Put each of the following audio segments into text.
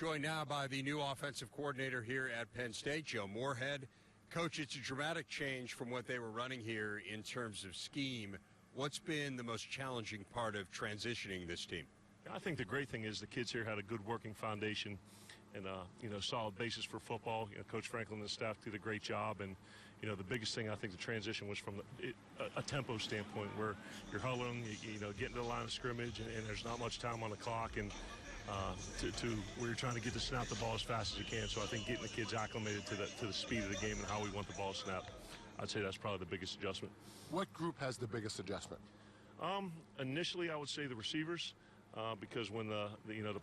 Joined now by the new offensive coordinator here at Penn State, Joe Moorhead. Coach, it's a dramatic change from what they were running here in terms of scheme. What's been the most challenging part of transitioning this team? I think the great thing is the kids here had a good working foundation and solid basis for football. Coach Franklin and the staff did a great job, and the biggest thing I think the transition was from a tempo standpoint, where you're huddling, getting to the line of scrimmage, and there's not much time on the clock, and to where you're trying to get to snap the ball as fast as you can. So I think getting the kids acclimated to the speed of the game and how we want the ball snapped, I'd say that's probably the biggest adjustment. What group has the biggest adjustment? Initially, I would say the receivers. Because when the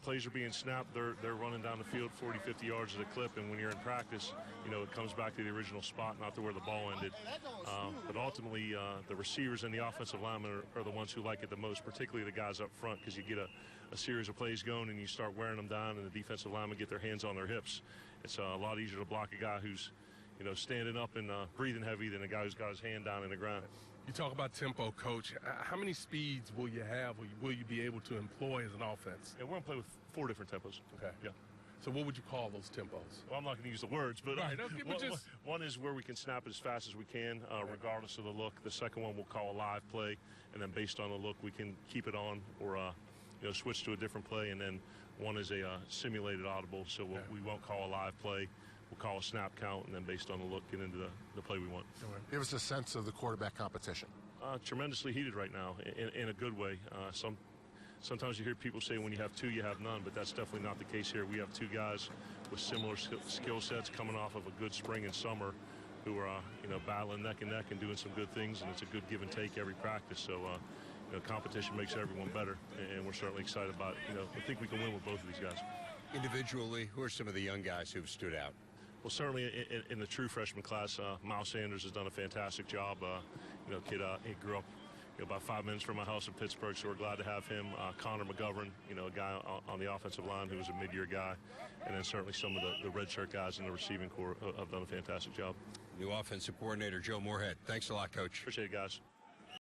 plays are being snapped, they're running down the field 40, 50 yards at a clip, and when you're in practice, it comes back to the original spot, not to where the ball ended. But ultimately, the receivers and the offensive linemen are the ones who like it the most, particularly the guys up front, because you get a series of plays going and you start wearing them down, and the defensive linemen get their hands on their hips. It's a lot easier to block a guy who's standing up and breathing heavy than a guy who's got his hand down in the ground. You talk about tempo, Coach. How many speeds will you have, will you be able to employ as an offense? Yeah, we're going to play with 4 different tempos. Okay. Yeah. So what would you call those tempos? Well, I'm not going to use the words, but right. One is where we can snap as fast as we can, regardless of the look. The second one we'll call a live play, and then based on the look, we can keep it on or switch to a different play. And then one is a simulated audible, so we won't call a live play. We'll call a snap count, and then based on the look, get into the play we want. Give us a sense of the quarterback competition. Tremendously heated right now, in a good way. Sometimes you hear people say when you have 2, you have none, but that's definitely not the case here. We have 2 guys with similar skill sets coming off of a good spring and summer who are, battling neck and neck and doing some good things, and it's a good give and take every practice. So, competition makes everyone better, and we're certainly excited about it. I think we can win with both of these guys. Individually, who are some of the young guys who've stood out? Well, certainly in the true freshman class, Miles Sanders has done a fantastic job. Kid, he grew up about 5 minutes from my house in Pittsburgh, so we're glad to have him. Connor McGovern, a guy on the offensive line who was a mid-year guy. And then certainly some of the redshirt guys in the receiving corps have done a fantastic job. New offensive coordinator Joe Moorhead. Thanks a lot, Coach. Appreciate it, guys.